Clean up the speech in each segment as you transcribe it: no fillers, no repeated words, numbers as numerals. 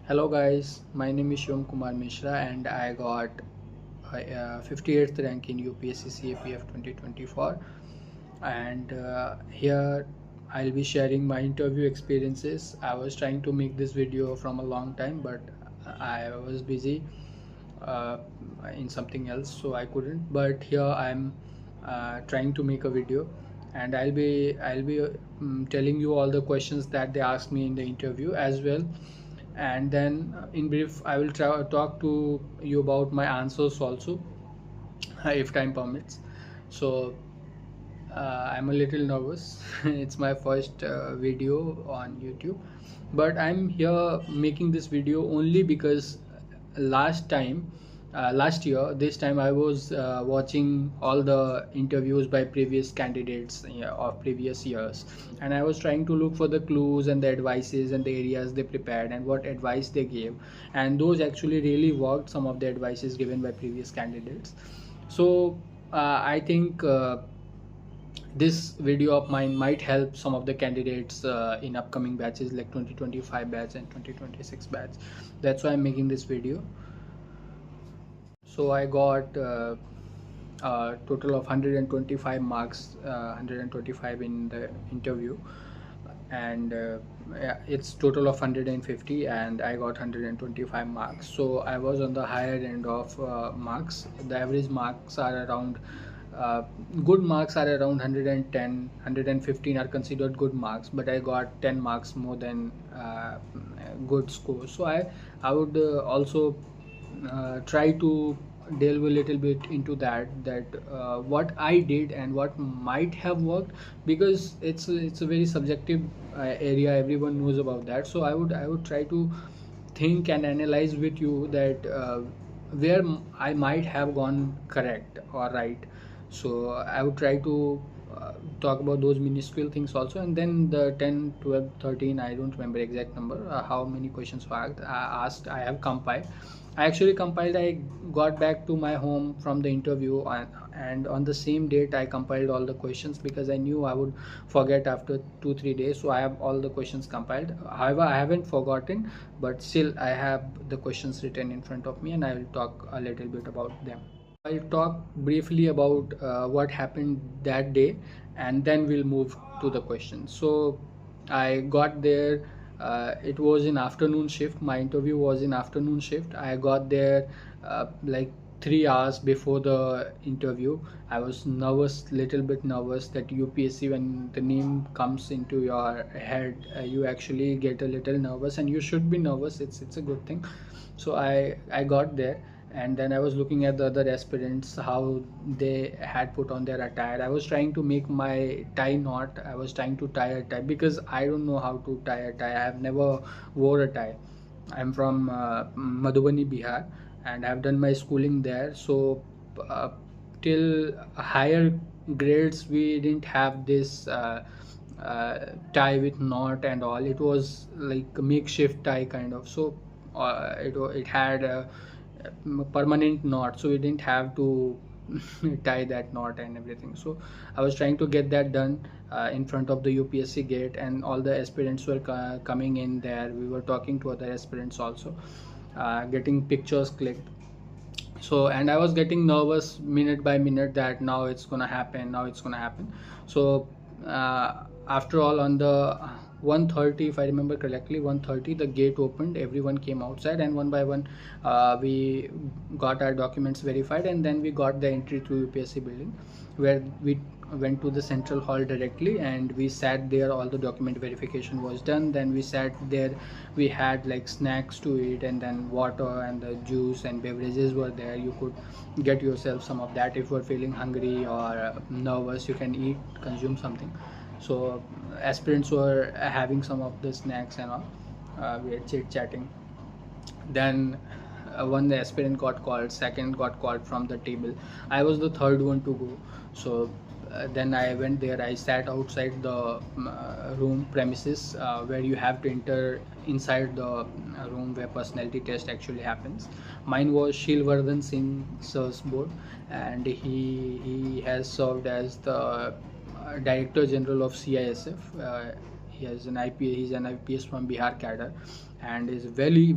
Hello guys, my name is Shivam Kumar Mishra and I got 58th rank in UPSC CAPF 2024, and here I'll be sharing my interview experiences. I was trying to make this video from a long time, but I was busy uh, in something else, so I couldn't. But here I'm trying to make a video, and I'll be telling you all the questions that they asked me in the interview as well. And then in brief I will talk to you about my answers also, if time permits. So I'm a little nervous. It's my first video on YouTube, but I'm here making this video only because last year this time I was watching all the interviews by previous candidates, of previous years, and I was trying to look for the clues and the advices and the areas they prepared and what advice they gave, and those actually really worked, some of the advices given by previous candidates. So I think this video of mine might help some of the candidates in upcoming batches like 2025 batch and 2026 batch. That's why I'm making this video. So I got a total of 125 marks, 125 in the interview, and yeah, it's total of 150 and I got 125 marks. So I was on the higher end of marks. The average marks are around uh, good marks are around 110, 115 are considered good marks, but I got 10 marks more than good score. So I would also try to delve a little bit into that what I did and what might have worked, because it's a very subjective area. Everyone knows about that. So I would try to think and analyze with you that where I might have gone correct or right. So I would try to talk about those minuscule things also, and then the 10, 12, 13, I don't remember exact number, how many questions were asked, I have compiled. I actually compiled. I got back to my home from the interview, and on the same date I compiled all the questions because I knew I would forget after 2 3 days. So I have all the questions compiled. However, I haven't forgotten, but still I have the questions written in front of me, and I will talk a little bit about them. I'll talk briefly about what happened that day, and then we'll move to the questions. So I got there. It was in afternoon shift. My interview was in afternoon shift. I got there like 3 hours before the interview. I was nervous, little bit nervous, that UPSC, when the name comes into your head, you actually get a little nervous, and you should be nervous. It's a good thing. So I got there, and then I was looking at the other aspirants, how they had put on their attire. I was trying to make my tie knot. I was trying to tie a tie because I don't know how to tie a tie. I have never wore a tie. I'm from Madhubani, Bihar, and I've done my schooling there. So uh, till higher grades we didn't have this tie with knot and all. It was like a makeshift tie kind of. So it had a permanent knot, so we didn't have to tie that knot and everything. So I was trying to get that done in front of the UPSC gate, and all the aspirants were coming in there. We were talking to other aspirants also, getting pictures clicked. So, and I was getting nervous minute by minute that now it's gonna happen, now it's gonna happen. So after all, on the 1:30, if I remember correctly, 1:30 the gate opened, everyone came outside, and one by one we got our documents verified, and then we got the entry to UPSC building, where we went to the central hall directly, and we sat there. All the document verification was done. Then we sat there. We had like snacks to eat, and then water and the juice and beverages were there. You could get yourself some of that. If you are feeling hungry or nervous, you can eat, consume something. So aspirants were having some of the snacks and all. We were chit chatting. Then one aspirant got called, second got called from the table. I was the third one to go. So then I went there. I sat outside the room premises, where you have to enter inside the room where personality test actually happens. Mine was Shilvardhan Singh sir's board, and he has served as the Director General of CISF. has an IPS. He's an IPS from Bihar cadre, and is very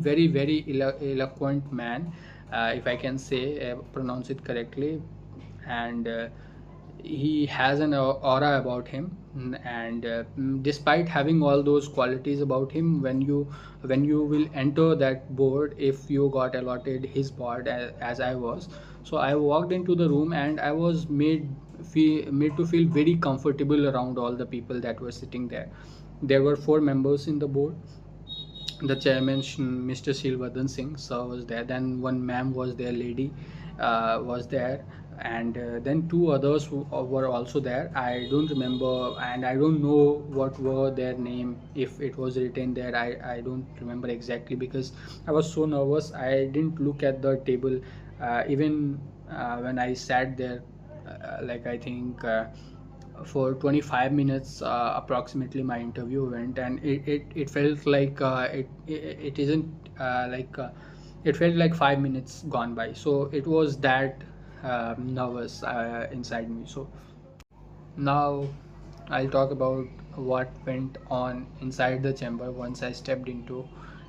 eloquent man, if I can say, pronounce it correctly. And he has an aura about him. And despite having all those qualities about him, when you will enter that board, if you got allotted his board, as I was, so I walked into the room and I was made to feel very comfortable around all the people that were sitting there. There were 4 members in the board. The chairman, Mr. Shilvardhan Singh sir, was there. Then one ma'am was there, lady was there, and then 2 others who were also there. I don't remember, and I don't know what were their name, if it was written there. I don't remember exactly, because I was so nervous. I didn't look at the table, even when I sat there, like I think. For 25 minutes approximately my interview went, and it felt like it isn't like it felt like 5 minutes gone by, so it was that nervous inside me. So now I'll talk about what went on inside the chamber. Once I stepped into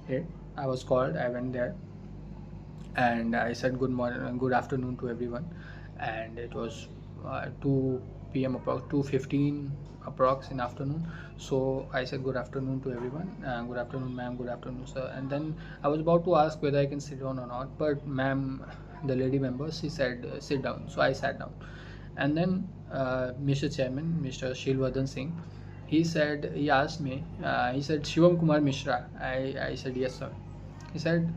it, I was called, I went there, and I said good morning, good afternoon to everyone. And it was 2 p.m. approx 2:15 approx in afternoon. So I said good afternoon to everyone. Good afternoon, ma'am. Good afternoon, sir. And then I was about to ask whether I can sit down or not, but ma'am, the lady member, she said sit down. So I sat down, and then Mr. Chairman, Mr. Shilvardhan Singh, he asked me, he said, Shivam Kumar Mishra. I said yes sir. He said,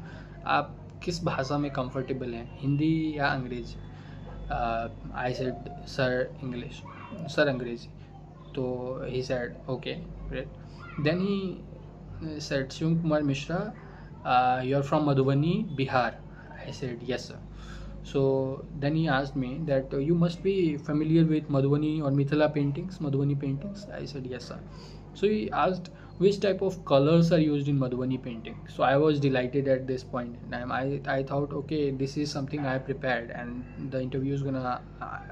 आप किस भाषा में comfortable हैं, हिंदी या अंग्रेजी? I said, sir, English, sir, अंग्रेजी. So he said, okay, great. Then he said, Shivam Kumar Mishra, you're from Madhubani, Bihar. I said, yes sir. So then he asked me that you must be familiar with Madhubani or Mithila paintings, Madhubani paintings. I said, yes sir. So he asked which type of colors are used in Madhubani painting. So I was delighted at this point in time. I thought, okay, this is something I prepared, and the interview is gonna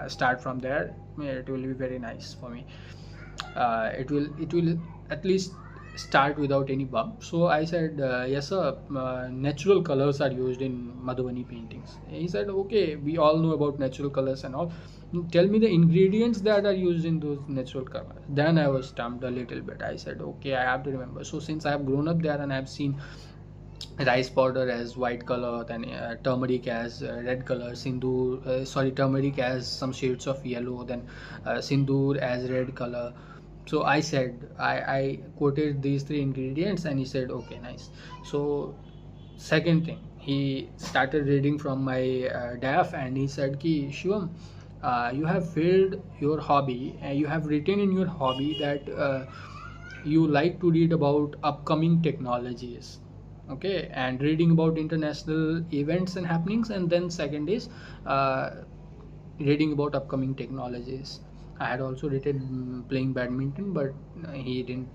start from there. It will be very nice for me. It will at least start without any bump. So I said, yes sir, natural colors are used in Madhubani paintings. He said, okay, we all know about natural colors and all. Tell me the ingredients that are used in those natural colors. Then I was stumped a little bit. I said, okay, I have to remember. So since I have grown up there and I have seen rice powder as white color, then turmeric as red color, turmeric as some shades of yellow, then sindoor as red color. So I said, I quoted these 3 ingredients, and he said, okay, nice. So second thing, he started reading from my DAF, and he said, ki Shivam, you have filled your hobby, and you have written in your hobby that you like to read about upcoming technologies, okay, and reading about international events and happenings. And then second is reading about upcoming technologies. I had also written playing badminton, but he didn't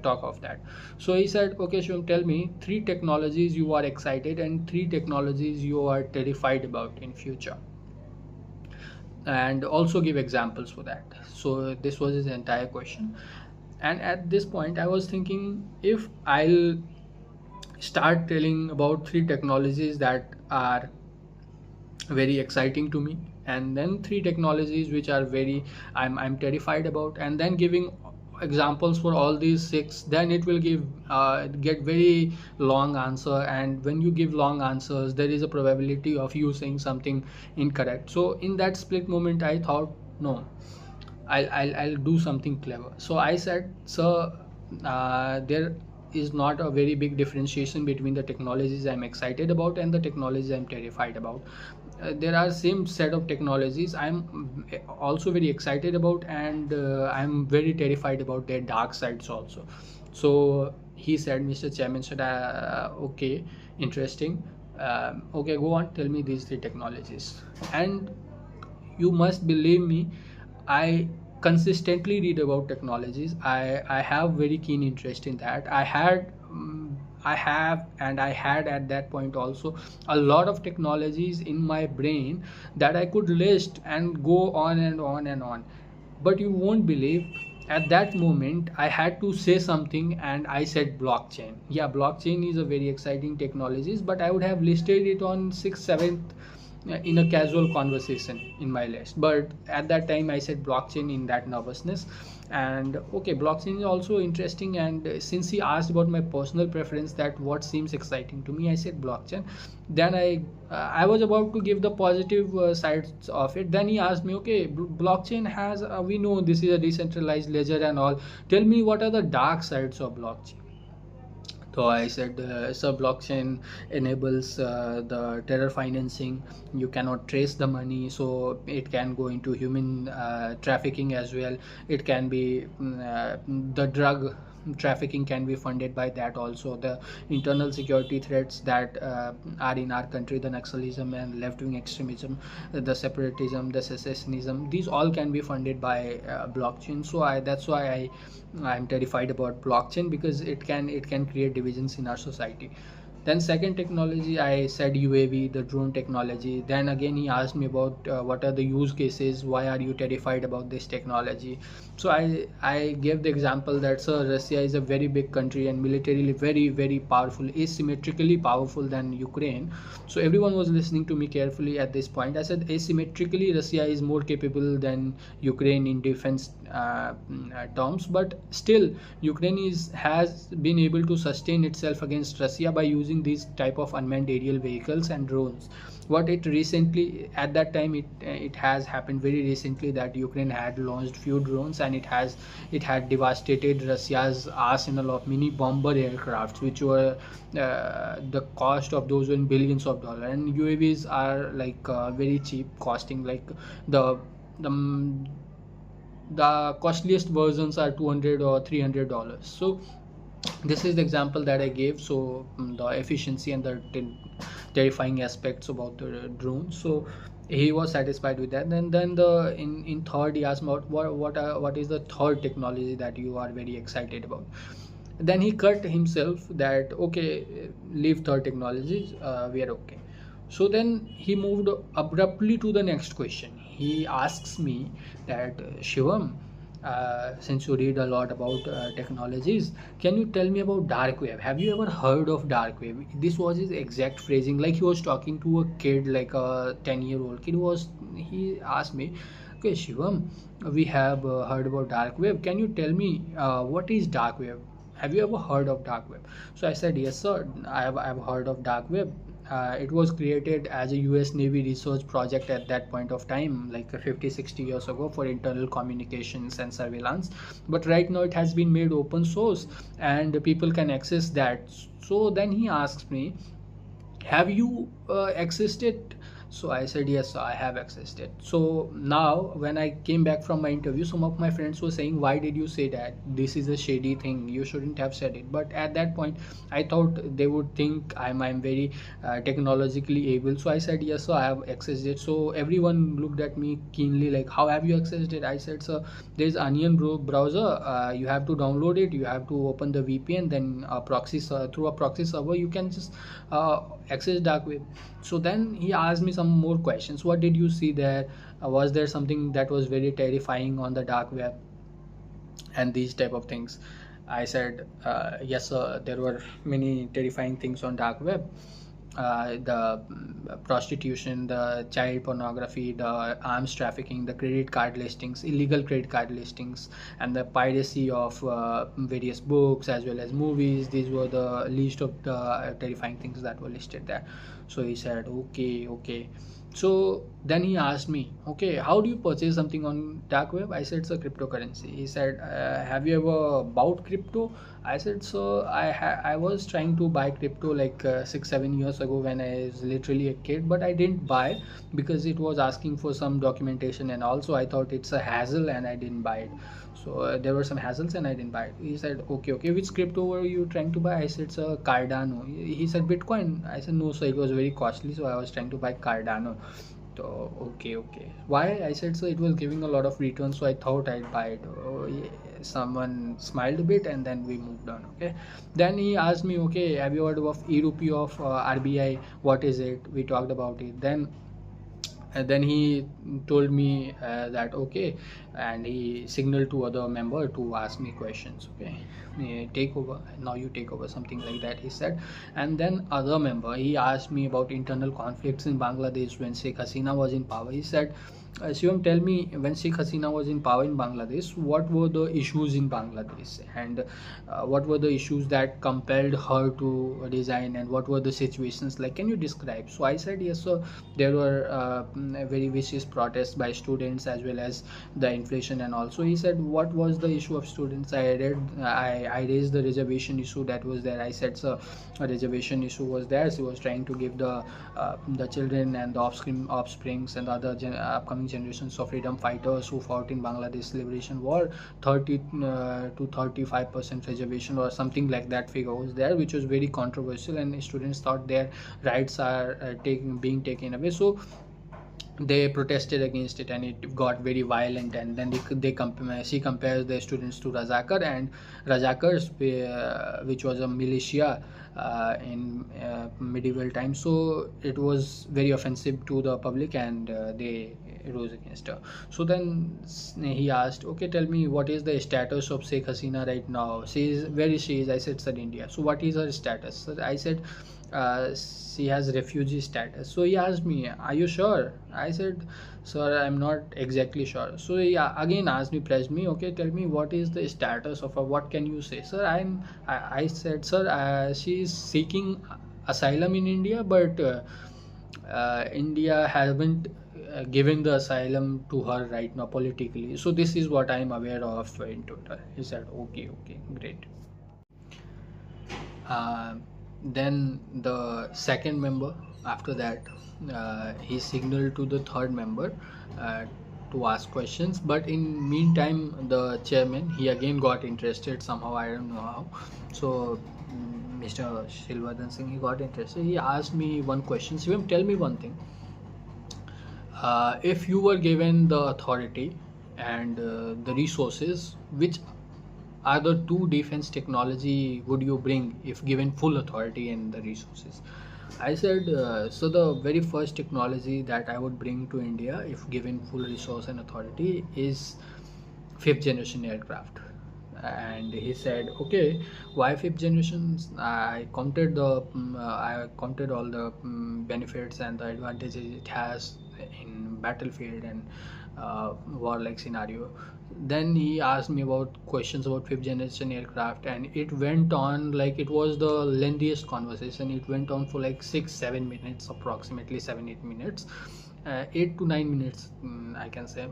talk of that. So he said, okay Shivam, tell me 3 technologies you are excited and 3 technologies you are terrified about in future, and also give examples for that. So this was his entire question. And at this point I was thinking, if I'll start telling about 3 technologies that are very exciting to me, and then 3 technologies which are very I'm terrified about, and then giving examples for all these 6, then it will get very long answer. And when you give long answers, there is a probability of you saying something incorrect. So in that split moment I thought, no, I'll do something clever. So I said, sir, there is not a very big differentiation between the technologies I'm excited about and the technologies I'm terrified about. There are same set of technologies I'm also very excited about, and I'm very terrified about their dark sides also. So he said, Mr. Chairman said, okay, interesting. Okay, go on, tell me these 3 technologies. And you must believe me, I consistently read about technologies. I have very keen interest in that. I have and I had at that point also a lot of technologies in my brain that I could list and go on and on and on. But you won't believe, At that moment I had to say something, and I said blockchain. Yeah, blockchain is a very exciting technologies, but I would have listed it on 6th 7th in a casual conversation in my list. But at that time I said blockchain in that nervousness. And okay, blockchain is also interesting, and since he asked about my personal preference, that what seems exciting to me, I said blockchain. Then I was about to give the positive sides of it. Then he asked me, okay, blockchain has we know this is a decentralized ledger and all, tell me what are the dark sides of blockchain. So I said, so blockchain enables the terror financing. You cannot trace the money, so it can go into human trafficking as well. It can be the drug trafficking can be funded by that also. The internal security threats that are in our country, the Naxalism and left-wing extremism, the separatism, the secessionism, these all can be funded by blockchain. So that's why I'm terrified about blockchain, because it can create divisions in our society. Then second technology, I said UAV, the drone technology. Then again he asked me about what are the use cases, why are you terrified about this technology. So I gave the example that, sir, Russia is a very big country and militarily very very powerful, asymmetrically powerful than Ukraine. So everyone was listening to me carefully at this point. I said asymmetrically Russia is more capable than Ukraine in defense terms, but still Ukraine has been able to sustain itself against Russia by using these type of unmanned aerial vehicles and drones. What it recently, at that time, it has happened very recently that Ukraine had launched few drones, and it had devastated Russia's arsenal of mini bomber aircrafts, which were the cost of those were in billions of dollars. And UAVs are like very cheap, costing like the the the costliest versions are 200 or $300. So this is the example that I gave. So the efficiency and the terrifying aspects about the drone. So he was satisfied with that. Then the in third he asked about what is the third technology that you are very excited about. Then he cut himself that, okay, leave third technologies, we are okay. So then he moved abruptly to the next question. He asks me that, Shivam, since you read a lot about technologies, can you tell me about dark web? Have you ever heard of dark web? This was his exact phrasing, like he was talking to a kid, like a 10-year-old kid. He asked me, okay, Shivam, we have heard about dark web. Can you tell me what is dark web? Have you ever heard of dark web? So I said, yes, sir, I've heard of dark web. It was created as a US Navy research project at that point of time, like 50-60 years ago, for internal communications and surveillance. But right now it has been made open source and people can access that. So then he asks me, have you accessed it? So I said, yes, I have accessed it. So now when I came back from my interview, some of my friends were saying, why did you say that? This is a shady thing, you shouldn't have said it. But at that point I thought they would think I'm very technologically able. So I said, yes, so I have accessed it. So everyone looked at me keenly, like, how have you accessed it? I said, sir, there's onion browser, you have to download it, you have to open the VPN, then through a proxy server you can just access dark web. So then he asked me some more questions. What did you see there? Was there something that was very terrifying on the dark web? And these type of things. I said, yes, there were many terrifying things on dark web. The prostitution, the child pornography, the arms trafficking, the credit card listings, illegal credit card listings, and the piracy of various books as well as movies. These were the least of the terrifying things that were listed there. So he said, okay, okay. So then he asked me, okay, how do you purchase something on dark web? I said, it's a cryptocurrency. He said, have you ever bought crypto? I said, so I was trying to buy crypto like 6-7 years ago when I was literally a kid, but I didn't buy because it was asking for some documentation, and also I thought it's a hassle and I didn't buy it. So there were some hassles and I didn't buy it. He said, okay, okay, which crypto were you trying to buy? I said, it's a Cardano. He said, Bitcoin. I said, no, so it was very costly, so I was trying to buy Cardano. So okay, okay, why? I said, so it was giving a lot of returns, so I thought I'd buy it. Oh, yeah. Someone smiled a bit and then we moved on. Okay, then he asked me, okay, have you heard of e-rupee of RBI? What is it? We talked about it. Then And then he told me that okay, and he signaled to other member to ask me questions. Okay, take over now, you take over, something like that he said. And then other member, he asked me about internal conflicts in Bangladesh when Sheikh Hasina was in power. He said, Shivam, tell me, when Sheikh Hasina was in power in Bangladesh, what were the issues in Bangladesh, and what were the issues that compelled her to resign, and what were the situations like? Can you describe? So I said, yes, sir. There were very vicious protests by students, as well as the inflation. And also he said, what was the issue of students? I raised the reservation issue that was there. I said, sir, a reservation issue was there. She was trying to give the children and the offsprings and the other upcoming generations of freedom fighters who fought in Bangladesh Liberation War 30 to 35% reservation or something like that figure was there, which was very controversial, and students thought their rights are being taken away. So they protested against it, and it got very violent. And then she compares the students to Razakar, and Razakars, which was a militia in medieval times. So it was very offensive to the public, and they rose against her. So then he asked, okay, tell me, what is the status of Sheikh Hasina right now? She is, where is she? I said, sir, India. So what is her status? So I said, she has refugee status. So he asked me, are you sure? I said, sir, I'm not exactly sure. So he again asked me, pressed me, okay, tell me, what is the status of her? What can you say? Sir, I said, sir, she is seeking asylum in India, but India haven't given the asylum to her right now politically. So this is what I'm aware of in total. He said, okay, okay, great. Uh, then the second member, after that, he signaled to the third member to ask questions. But in meantime, the chairman, he again got interested somehow, I don't know how. So Mr. Shilvardhan Singh, he got interested. He asked me one question. Shivam, tell me one thing. If you were given the authority and the resources, which are the two defense technology would you bring if given full authority and the resources? I said, so the very first technology that I would bring to India if given full resource and authority is fifth generation aircraft. And he said, okay, why fifth generation? I counted all the benefits and the advantages it has in battlefield and war-like scenario. Then he asked me about questions about fifth generation aircraft, and it went on like it was the lengthiest conversation. It went on for like 6-7 minutes, approximately 7-8 minutes, 8 to 9 minutes, I can say.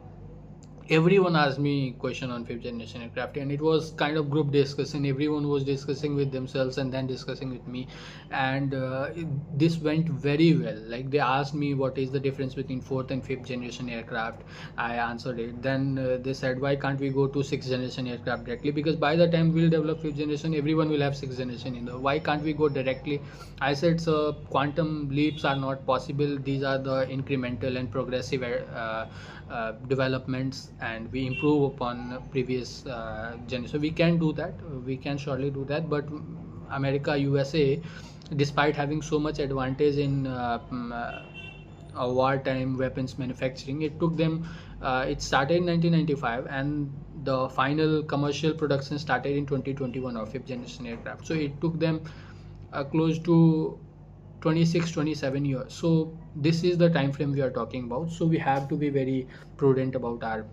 Everyone asked me question on fifth generation aircraft, and it was kind of group discussion. Everyone was discussing with themselves and then discussing with me. And this went very well. Like, they asked me what is the difference between fourth and fifth generation aircraft. I answered it. Then they said, why can't we go to sixth generation aircraft directly, because by the time we'll develop fifth generation, everyone will have sixth generation in the, why can't we go directly? I said, so quantum leaps are not possible. These are the incremental and progressive developments, and we improve upon previous generation. So we can do that, we can surely do that. But America, USA, despite having so much advantage in wartime weapons manufacturing, it took them, it started in 1995, and the final commercial production started in 2021 of fifth generation aircraft. So it took them close to 26-27 years. So this is the time frame we are talking about. So we have to be very prudent about our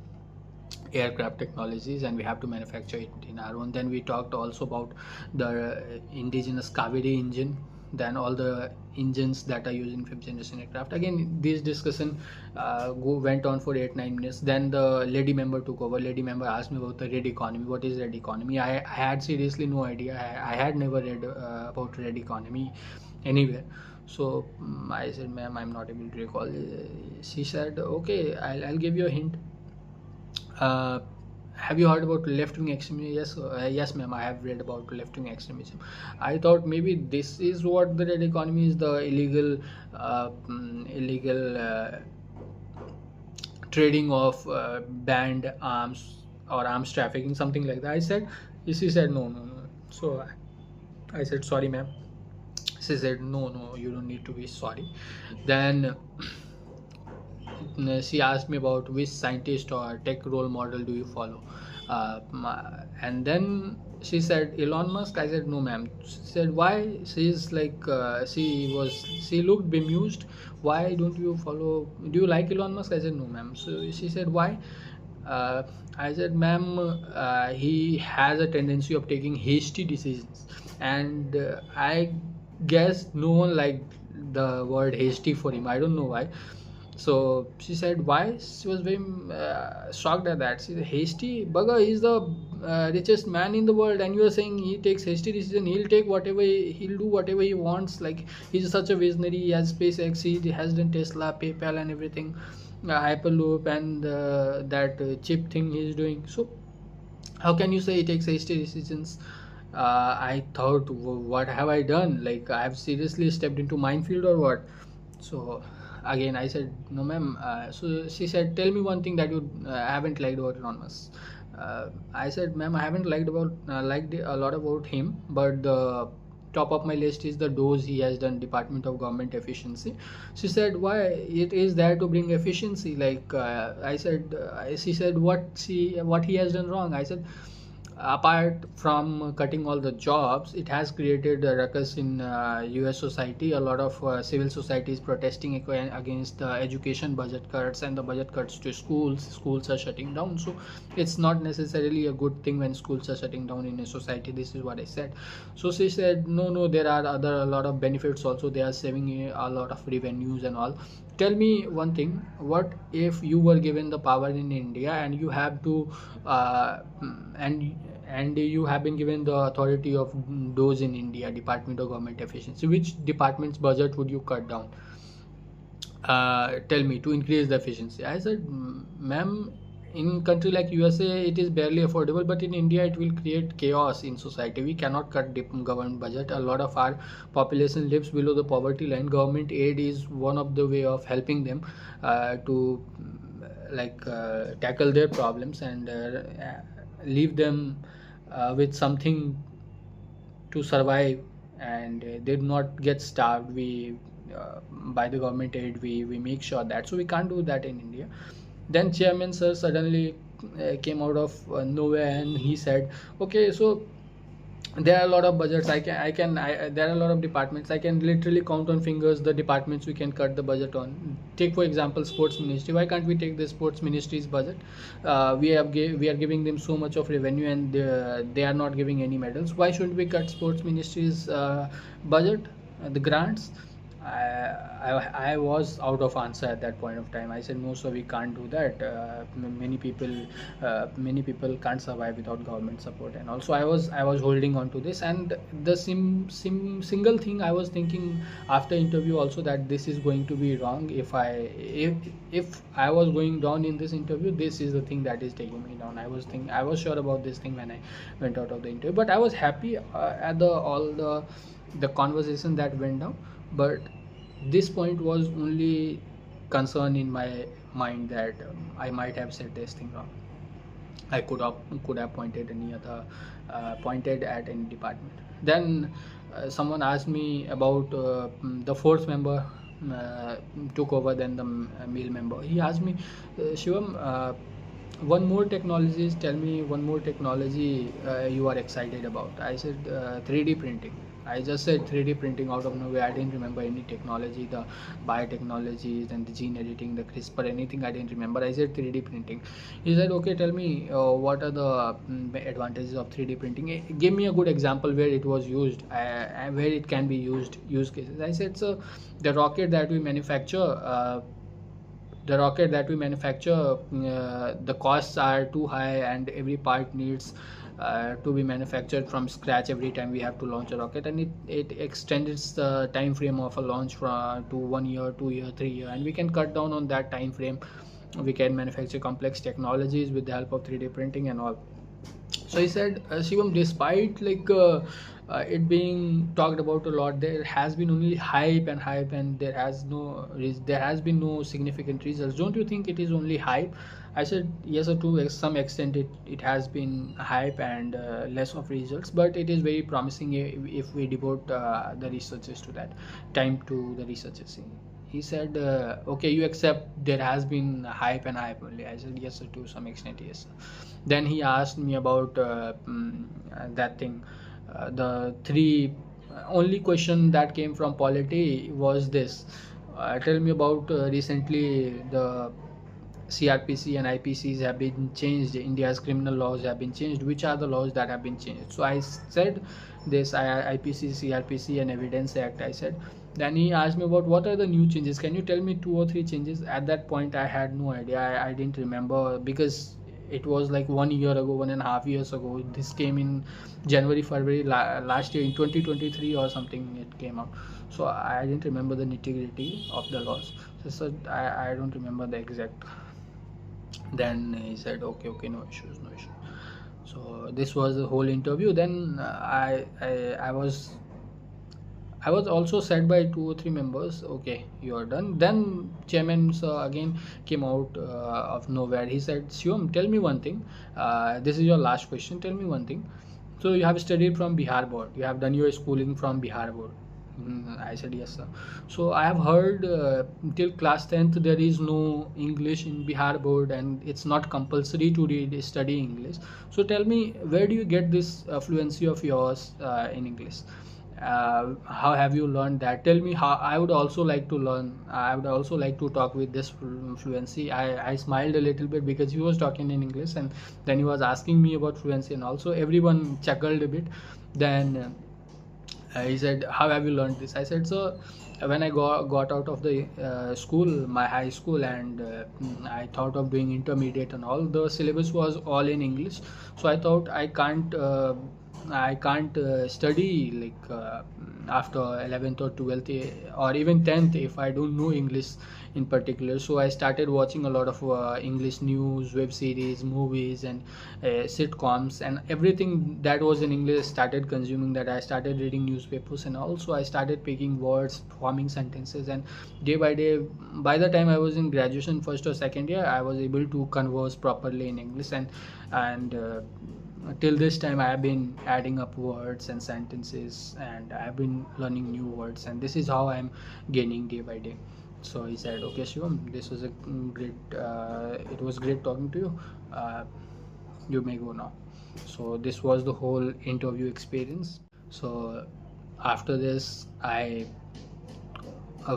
aircraft technologies, and we have to manufacture it in our own. Then we talked also about the indigenous Kaveri engine, then all the engines that are used in fifth generation aircraft. Again, this discussion went on for 8-9 minutes. Then the lady member took over. Lady member asked me about the red economy. What is red economy? I had seriously no idea. I had never read about red economy anywhere. So I said, ma'am, I'm not able to recall. She said, okay, I'll give you a hint. Have you heard about left-wing extremism? Yes, yes, ma'am, I have read about left-wing extremism. I thought maybe this is what the red economy is, the illegal trading of banned arms or arms trafficking, something like that. I said, she said, no, no, no. So I said, sorry, ma'am. She said, no, no, you don't need to be sorry. Then she asked me about which scientist or tech role model do you follow. And then she said Elon Musk. I said no, ma'am. She said why? She's like she looked bemused. Why don't you follow? Do you like Elon Musk? I said no, ma'am. So she said why? Uh, I said, ma'am, he has a tendency of taking hasty decisions, and I guess no one liked the word hasty for him. I don't know why. So she said, why? She was very shocked at that. She said, hasty? Bugger, he's the richest man in the world, and you are saying he takes hasty decision. He'll take whatever, he'll do whatever he wants. Like, he's such a visionary. He has SpaceX, he has done Tesla, PayPal, and everything, Hyperloop, and that chip thing he's doing. So, how can you say he takes hasty decisions? I thought, what have I done? Like, I have seriously stepped into minefield or what? So again, I said, no, ma'am. So she said, tell me one thing that you haven't liked about Elon Musk. I said, ma'am, I haven't liked a lot about him, but the top of my list is the dose he has done, Department of Government Efficiency. She said, why? It is there to bring efficiency. Like, I said, she said, what he has done wrong? I said, apart from cutting all the jobs, it has created a ruckus in US society. A lot of civil societies protesting against the education budget cuts and the budget cuts to schools are shutting down. So it's not necessarily a good thing when schools are shutting down in a society. This is what I said. So she said, no, there are a lot of benefits also. They are saving a lot of revenues and all. Tell me one thing, what if you were given the power in India and you have to and you have been given the authority of those in India, Department of Government Efficiency, which department's budget would you cut down? Tell me, to increase the efficiency. I said, ma'am, in country like USA it is barely affordable, but in India it will create chaos in society. We cannot cut government budget. A lot of our population lives below the poverty line. Government aid is one of the way of helping them to tackle their problems and leave them with something to survive, and they do not get starved. We by the government aid, we make sure that. So we can't do that in India. Then chairman sir suddenly came out of nowhere, and he said, okay, so there are a lot of budgets. There are a lot of departments. I can literally count on fingers the departments we can cut the budget on. Take for example sports ministry. Why can't we take the sports ministry's budget? We are giving them so much of revenue, and they are not giving any medals. Why shouldn't we cut sports ministry's budget, the grants? I was out of answer at that point of time. I said, no, sir, we can't do that. Many people can't survive without government support. And also I was holding on to this, and the single thing I was thinking after interview also, that this is going to be wrong. If I was going down in this interview, this is the thing that is taking me down. I was sure about this thing when I went out of the interview, but I was happy at the conversation that went down. But this point was only concern in my mind, that I might have said this thing wrong. I could have pointed at any department. Then someone asked me about the fourth member took over than the male member. He asked me, Shivam, one more technologies. Tell me one more technology you are excited about. I said 3D printing. I just said 3D printing out of nowhere. I didn't remember any technology, the biotechnologies and the gene editing, the CRISPR, anything I didn't remember. I said 3D printing. He said, okay, tell me what are the advantages of 3D printing. Give me a good example where it was used, where it can be used, use cases. I said, so the rocket that we manufacture, the costs are too high, and every part needs to be manufactured from scratch every time we have to launch a rocket, and it extends the time frame of a launch to 1 year, 2 year, 3 year, and we can cut down on that time frame. We can manufacture complex technologies with the help of 3D printing and all. So he said, Shivam, despite it being talked about a lot, there has been only hype, and there has been no significant results. Don't you think it is only hype? I said, yes, to some extent it has been hype and less of results, but it is very promising if we devote the researchers to that time, to the researchers. He said, okay, you accept there has been hype and hype only. I said, yes sir, to some extent, yes sir. Then he asked me about that thing. The three only question that came from polity was this: tell me about recently the CRPC and IPCs have been changed. India's criminal laws have been changed. Which are the laws that have been changed? So I said this: IPC, CRPC, and Evidence Act. I said. Then he asked me about what are the new changes. Can you tell me two or three changes? At that point, I had no idea. I didn't remember because it was like 1 year ago, 1.5 years ago. This came in January, February last year in 2023 or something. It came out. So I didn't remember the nitty gritty of the laws. So I don't remember the exact. Then he said, okay, okay, no issues, no issues. So this was the whole interview. Then I was also said by two or three members, okay, you are done. Then chairman again came out of nowhere. He said, Shivam, tell me one thing. This is your last question. Tell me one thing. So you have studied from Bihar board. You have done your schooling from Bihar board. I said, yes sir. So I have heard till class 10th there is no English in Bihar board, and it's not compulsory to study English. So tell me, where do you get this fluency of yours in English? How have you learned that? Tell me how. I would also like to learn. I would also like to talk with this fluency. I smiled a little bit because he was talking in English, and then he was asking me about fluency, and also everyone chuckled a bit. Then he said, how have you learned this? I said, so when I got out of the school, my high school, and I thought of doing intermediate and all, the syllabus was all in English. So I thought I can't study like after 11th or 12th or even 10th if I don't know English in particular. So I started watching a lot of English news, web series, movies, and sitcoms, and everything that was in English started consuming that. I started reading newspapers, and also I started picking words, forming sentences, and day by day, by the time I was in graduation first or second year, I was able to converse properly in English, and till this time I have been adding up words and sentences, and I have been learning new words, and this is how I am gaining day by day. So he said, okay Shivam, this was a great it was great talking to you. You may go now. So this was the whole interview experience. So after this, I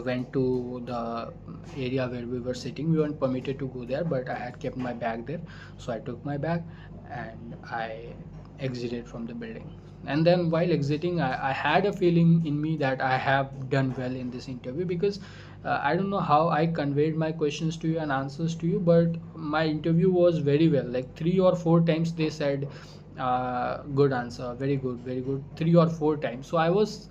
went to the area where we were sitting. We weren't permitted to go there, but I had kept my bag there. So I took my bag and I exited from the building. And then while exiting, I had a feeling in me that I have done well in this interview, because I don't know how I conveyed my questions to you and answers to you, but my interview was very well. Like 3 or 4 times they said, good answer, very good, very good, 3 or 4 times. So I was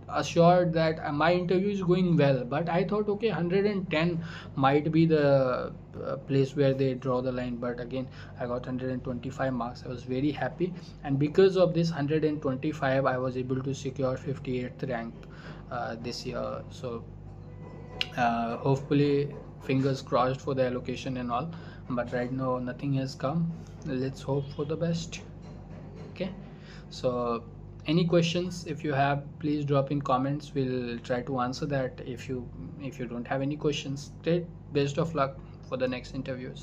assured that my interview is going well, but I thought, okay, 110 might be the place where they draw the line, but again I got 125 marks. I was very happy, and because of this 125 I was able to secure 58th rank this year. So hopefully, fingers crossed for the allocation and all, but right now nothing has come. Let's hope for the best. Okay, so any questions if you have, please drop in comments. We'll try to answer that. If you don't have any questions, great, best of luck for the next interviews.